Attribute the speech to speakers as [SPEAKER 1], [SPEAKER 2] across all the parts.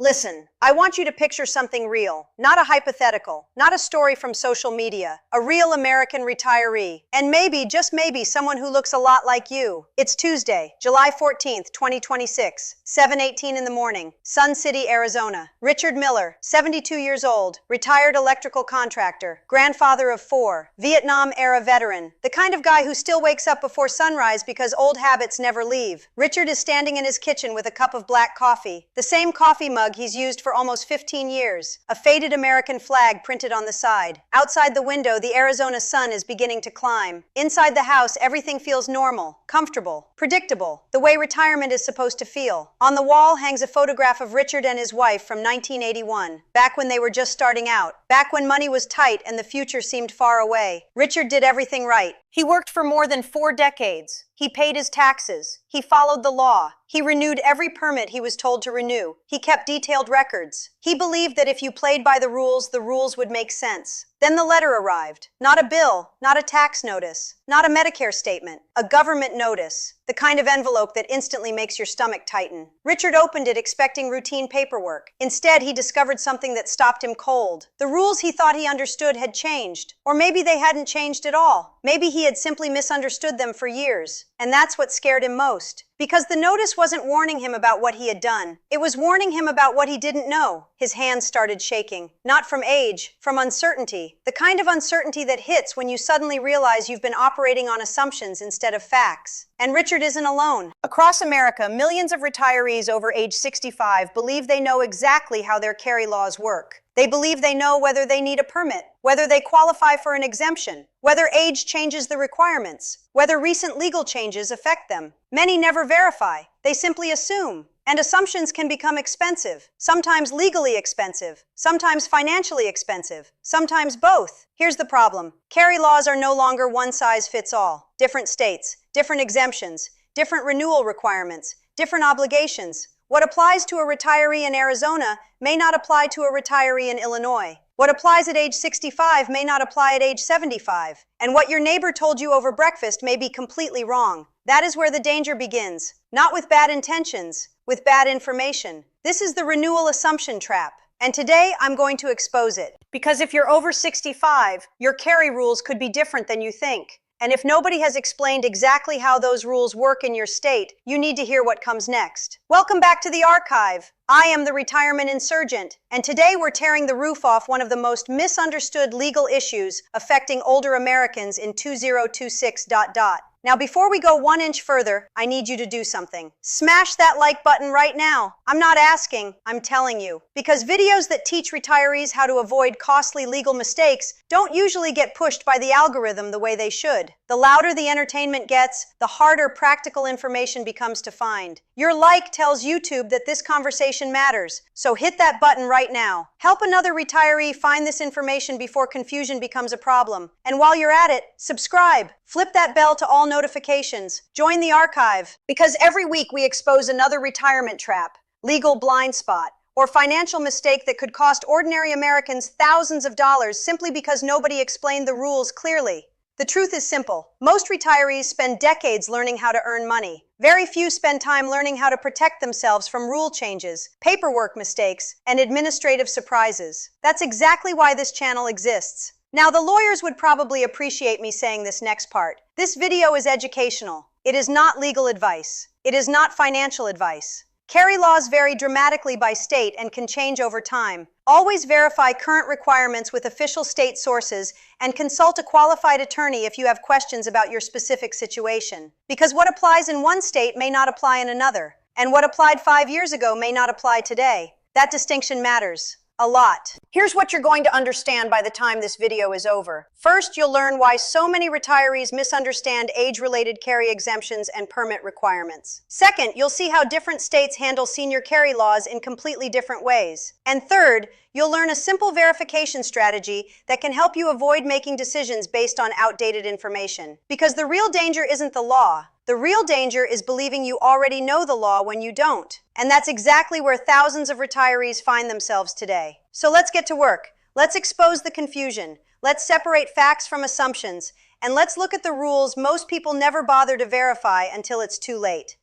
[SPEAKER 1] Listen, I want you to picture something real, not a hypothetical, not a story from social media, a real American retiree, and maybe, just maybe, someone who looks a lot like you. It's Tuesday, July 14th, 2026, 7:18 in the morning, Sun City, Arizona. Richard Miller, 72 years old, retired electrical contractor, grandfather of 4, Vietnam-era veteran, the kind of guy who still wakes up before sunrise because old habits never leave. Richard is standing in his kitchen with a cup of black coffee, the same coffee mug he's used for almost 15 years, a faded American flag printed on the side. Outside the window, the Arizona sun is beginning to climb. Inside the house, everything feels normal, comfortable, predictable, the way retirement is supposed to feel. On the wall hangs a photograph of Richard and his wife from 1981, back when they were just starting out, back when money was tight and the future seemed far away. Richard did everything right. He worked for more than 4 decades. He paid his taxes. He followed the law. He renewed every permit he was told to renew. He kept detailed records. He believed that if you played by the rules would make sense. Then the letter arrived. Not a bill, not a tax notice, not a Medicare statement, a government notice, the kind of envelope that instantly makes your stomach tighten. Richard opened it expecting routine paperwork. Instead, he discovered something that stopped him cold. The rules he thought he understood had changed. Or maybe they hadn't changed at all. Maybe he had simply misunderstood them for years. And that's what scared him most. Because the notice wasn't warning him about what he had done. It was warning him about what he didn't know. His hands started shaking. Not from age, from uncertainty. The kind of uncertainty that hits when you suddenly realize you've been operating on assumptions instead of facts. And Richard isn't alone. Across America, millions of retirees over age 65 believe they know exactly how their carry laws work. They believe they know whether they need a permit, whether they qualify for an exemption, whether age changes the requirements, whether recent legal changes affect them. Many never verify. They simply assume. And assumptions can become expensive, sometimes legally expensive, sometimes financially expensive, sometimes both. Here's the problem. Carry laws are no longer one size fits all. Different states, different exemptions, different renewal requirements, different obligations. What applies to a retiree in Arizona may not apply to a retiree in Illinois. What applies at age 65 may not apply at age 75. And what your neighbor told you over breakfast may be completely wrong. That is where the danger begins. Not with bad intentions, with bad information. This is the renewal assumption trap. And today, I'm going to expose it. Because if you're over 65, your carry rules could be different than you think. And if nobody has explained exactly how those rules work in your state, you need to hear what comes next. Welcome back to the archive. I am the retirement insurgent, and today we're tearing the roof off one of the most misunderstood legal issues affecting older Americans in 2026. Now, before we go 1 inch further, I need you to do something. Smash that like button right now. I'm not asking, I'm telling you. Because videos that teach retirees how to avoid costly legal mistakes don't usually get pushed by the algorithm the way they should. The louder the entertainment gets, the harder practical information becomes to find. Your like tells YouTube that this conversation matters, so hit that button right now. Help another retiree find this information before confusion becomes a problem. And while you're at it, subscribe. Flip that bell to all notifications. Join the archive. Because every week we expose another retirement trap, legal blind spot, or financial mistake that could cost ordinary Americans thousands of dollars simply because nobody explained the rules clearly. The truth is simple. Most retirees spend decades learning how to earn money. Very few spend time learning how to protect themselves from rule changes, paperwork mistakes, and administrative surprises. That's exactly why this channel exists. Now, the lawyers would probably appreciate me saying this next part. This video is educational. It is not legal advice. It is not financial advice. Carry laws vary dramatically by state and can change over time. Always verify current requirements with official state sources and consult a qualified attorney if you have questions about your specific situation. Because what applies in one state may not apply in another, and what applied 5 years ago may not apply today. That distinction matters a lot. Here's what you're going to understand by the time this video is over. First, you'll learn why so many retirees misunderstand age-related carry exemptions and permit requirements. Second, you'll see how different states handle senior carry laws in completely different ways. And third, you'll learn a simple verification strategy that can help you avoid making decisions based on outdated information. Because the real danger isn't the law. The real danger is believing you already know the law when you don't. And that's exactly where thousands of retirees find themselves today. So let's get to work. Let's expose the confusion. Let's separate facts from assumptions. And let's look at the rules most people never bother to verify until it's too late.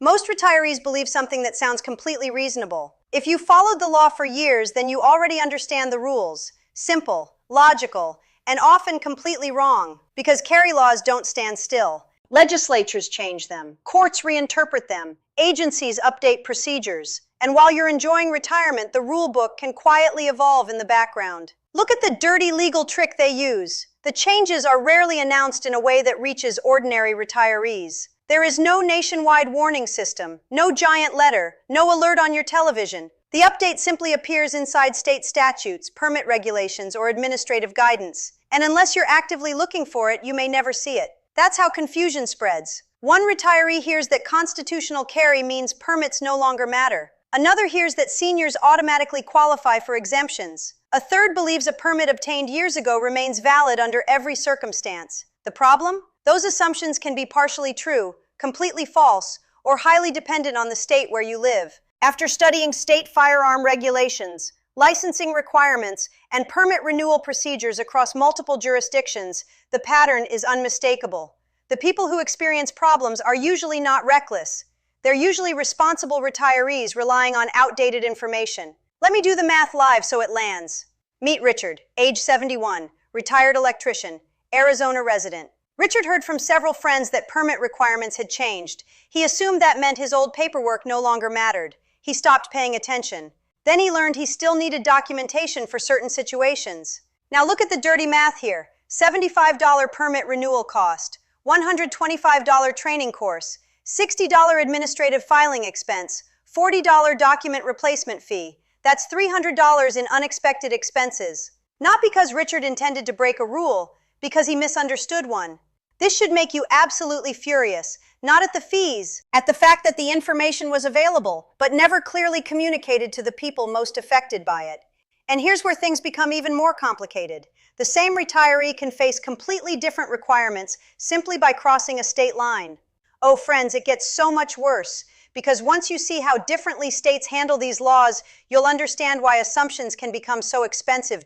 [SPEAKER 1] Most retirees believe something that sounds completely reasonable. If you followed the law for years, then you already understand the rules. Simple, logical, and often completely wrong, because carry laws don't stand still. Legislatures change them, courts reinterpret them, agencies update procedures, and while you're enjoying retirement, the rule book can quietly evolve in the background. Look at the dirty legal trick they use. The changes are rarely announced in a way that reaches ordinary retirees. There is no nationwide warning system, no giant letter, no alert on your television. The update simply appears inside state statutes, permit regulations, or administrative guidance. And unless you're actively looking for it, you may never see it. That's how confusion spreads. One retiree hears that constitutional carry means permits no longer matter. Another hears that seniors automatically qualify for exemptions. A third believes a permit obtained years ago remains valid under every circumstance. The problem? Those assumptions can be partially true, completely false, or highly dependent on the state where you live. After studying state firearm regulations, licensing requirements, and permit renewal procedures across multiple jurisdictions, the pattern is unmistakable. The people who experience problems are usually not reckless. They're usually responsible retirees relying on outdated information. Let me do the math live so it lands. Meet Richard, age 71, retired electrician, Arizona resident. Richard heard from several friends that permit requirements had changed. He assumed that meant his old paperwork no longer mattered. He stopped paying attention. Then he learned he still needed documentation for certain situations. Now look at the dirty math here. $75 permit renewal cost, $125 training course, $60 administrative filing expense, $40 document replacement fee. That's $300 in unexpected expenses. Not because Richard intended to break a rule, because he misunderstood one. This should make you absolutely furious, not at the fees, at the fact that the information was available, but never clearly communicated to the people most affected by it. And here's where things become even more complicated. The same retiree can face completely different requirements simply by crossing a state line. Oh, friends, it gets so much worse, because once you see how differently states handle these laws, you'll understand why assumptions can become so expensive.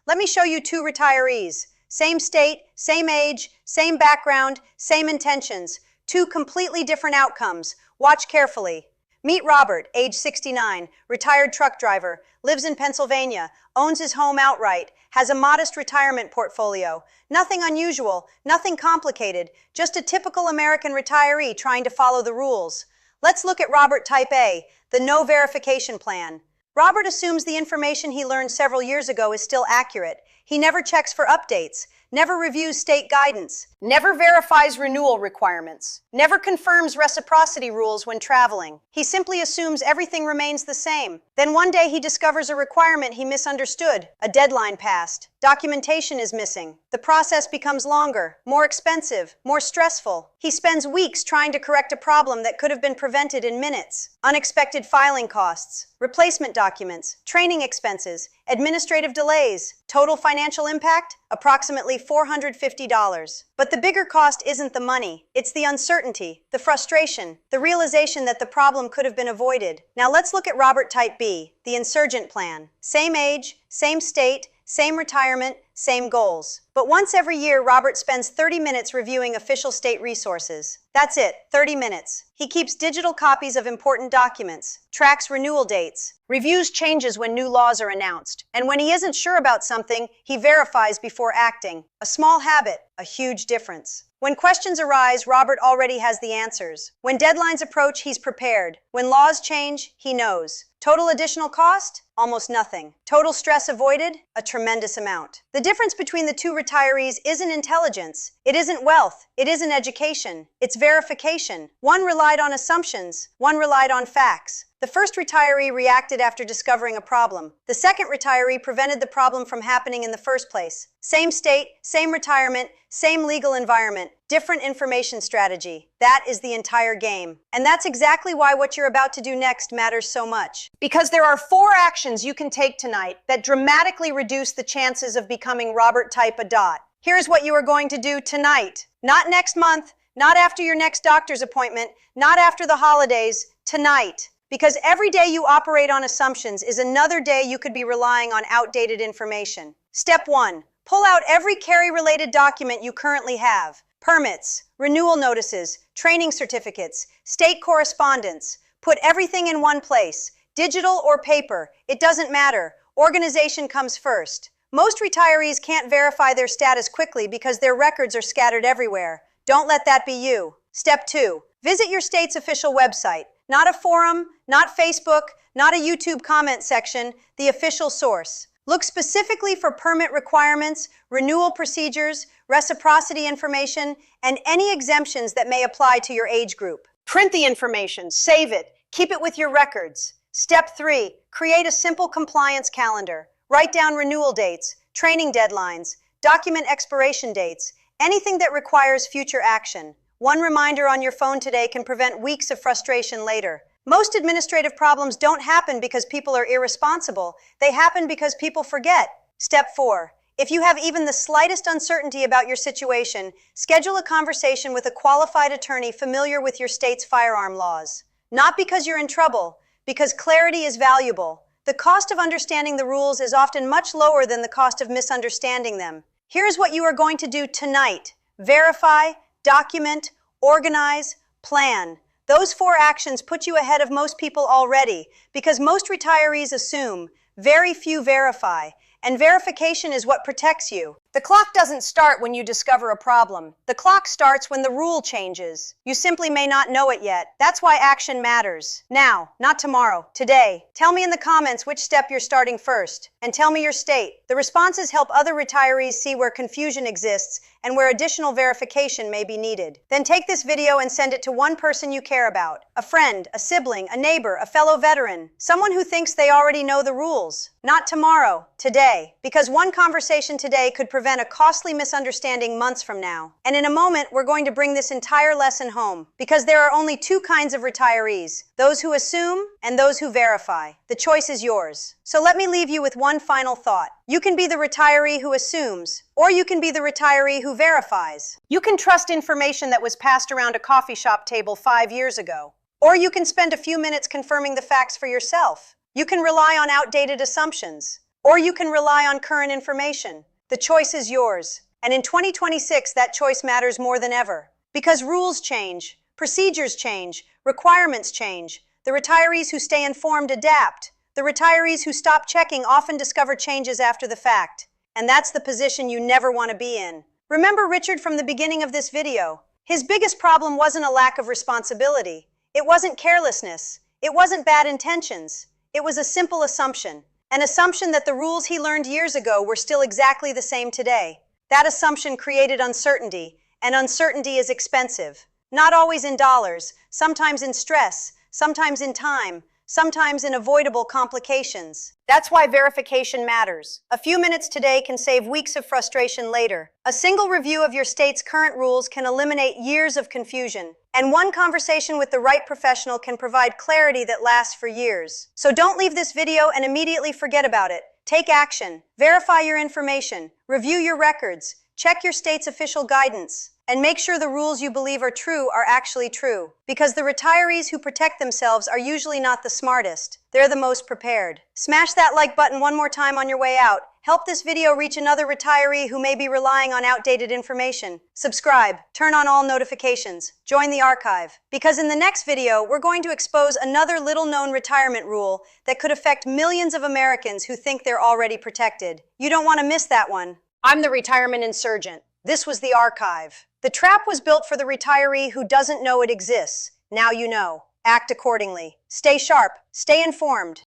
[SPEAKER 1] Let me show you two retirees. Same state, same age, same background, same intentions. Two completely different outcomes. Watch carefully. Meet Robert, age 69, retired truck driver, lives in Pennsylvania, owns his home outright, has a modest retirement portfolio. Nothing unusual, nothing complicated, just a typical American retiree trying to follow the rules. Let's look at Robert Type A, the no verification plan. Robert assumes the information he learned several years ago is still accurate. He never checks for updates, never reviews state guidance, never verifies renewal requirements, never confirms reciprocity rules when traveling. He simply assumes everything remains the same. Then one day he discovers a requirement he misunderstood. A deadline passed. Documentation is missing. The process becomes longer, more expensive, more stressful. He spends weeks trying to correct a problem that could have been prevented in minutes. Unexpected filing costs, replacement documents, training expenses, administrative delays. Total financial impact? Approximately $450. But the bigger cost isn't the money. It's the uncertainty, the frustration, the realization that the problem could have been avoided. Now let's look at Robert Type B, the insurgent plan. Same age, same state, same retirement, same goals. But once every year, Robert spends 30 minutes reviewing official state resources. That's it, 30 minutes. He keeps digital copies of important documents, tracks renewal dates, reviews changes when new laws are announced. And when he isn't sure about something, he verifies before acting. A small habit, a huge difference. When questions arise, Robert already has the answers. When deadlines approach, he's prepared. When laws change, he knows. Total additional cost? Almost nothing. Total stress avoided? A tremendous amount. The difference between the two retirees isn't intelligence. It isn't wealth. It isn't education. It's verification. One relied on assumptions. One relied on facts. The first retiree reacted after discovering a problem. The second retiree prevented the problem from happening in the first place. Same state, same retirement, same legal environment, different information strategy. That is the entire game. And that's exactly why what you're about to do next matters so much. Because there are 4 actions you can take tonight that dramatically reduce the chances of becoming Robert Type A. Here's what you are going to do tonight. Not next month, not after your next doctor's appointment, not after the holidays, tonight. Because every day you operate on assumptions is another day you could be relying on outdated information. Step 1. Pull out every carry-related document you currently have. Permits, renewal notices, training certificates, state correspondence. Put everything in one place. Digital or paper, it doesn't matter. Organization comes first. Most retirees can't verify their status quickly because their records are scattered everywhere. Don't let that be you. Step 2. Visit your state's official website. Not a forum, not Facebook, not a YouTube comment section, the official source. Look specifically for permit requirements, renewal procedures, reciprocity information, and any exemptions that may apply to your age group. Print the information, save it, keep it with your records. Step 3. Create a simple compliance calendar. Write down renewal dates, training deadlines, document expiration dates, anything that requires future action. One reminder on your phone today can prevent weeks of frustration later. Most administrative problems don't happen because people are irresponsible. They happen because people forget. Step 4. If you have even the slightest uncertainty about your situation, schedule a conversation with a qualified attorney familiar with your state's firearm laws. Not because you're in trouble, because clarity is valuable. The cost of understanding the rules is often much lower than the cost of misunderstanding them. Here's what you are going to do tonight. Verify, document, organize, plan. Those 4 actions put you ahead of most people already because most retirees assume, very few verify, and verification is what protects you. The clock doesn't start when you discover a problem. The clock starts when the rule changes. You simply may not know it yet. That's why action matters. Now, not tomorrow, today. Tell me in the comments which step you're starting first, and tell me your state. The responses help other retirees see where confusion exists and where additional verification may be needed. Then take this video and send it to one person you care about. A friend, a sibling, a neighbor, a fellow veteran. Someone who thinks they already know the rules. Not tomorrow, today. Because one conversation today could prevent a costly misunderstanding months from now. And in a moment, we're going to bring this entire lesson home. Because there are only 2 kinds of retirees. Those who assume and those who verify. The choice is yours. So let me leave you with one final thought. You can be the retiree who assumes, or you can be the retiree who verifies. You can trust information that was passed around a coffee shop table 5 years ago. Or you can spend a few minutes confirming the facts for yourself. You can rely on outdated assumptions. Or you can rely on current information. The choice is yours. And in 2026, that choice matters more than ever. Because rules change, procedures change, requirements change. The retirees who stay informed adapt. The retirees who stop checking often discover changes after the fact. And that's the position you never want to be in. Remember Richard from the beginning of this video. His biggest problem wasn't a lack of responsibility. It wasn't carelessness. It wasn't bad intentions. It was a simple assumption. An assumption that the rules he learned years ago were still exactly the same today. That assumption created uncertainty, and uncertainty is expensive. Not always in dollars, sometimes in stress, sometimes in time, sometimes in avoidable complications. That's why verification matters. A few minutes today can save weeks of frustration later. A single review of your state's current rules can eliminate years of confusion. And one conversation with the right professional can provide clarity that lasts for years. So don't leave this video and immediately forget about it. Take action. Verify your information. Review your records. Check your state's official guidance. And make sure the rules you believe are true are actually true. Because the retirees who protect themselves are usually not the smartest. They're the most prepared. Smash that like button one more time on your way out. Help this video reach another retiree who may be relying on outdated information. Subscribe. Turn on all notifications. Join the archive. Because in the next video, we're going to expose another little-known retirement rule that could affect millions of Americans who think they're already protected. You don't want to miss that one. I'm the retirement insurgent. This was the archive. The trap was built for the retiree who doesn't know it exists. Now you know. Act accordingly. Stay sharp. Stay informed.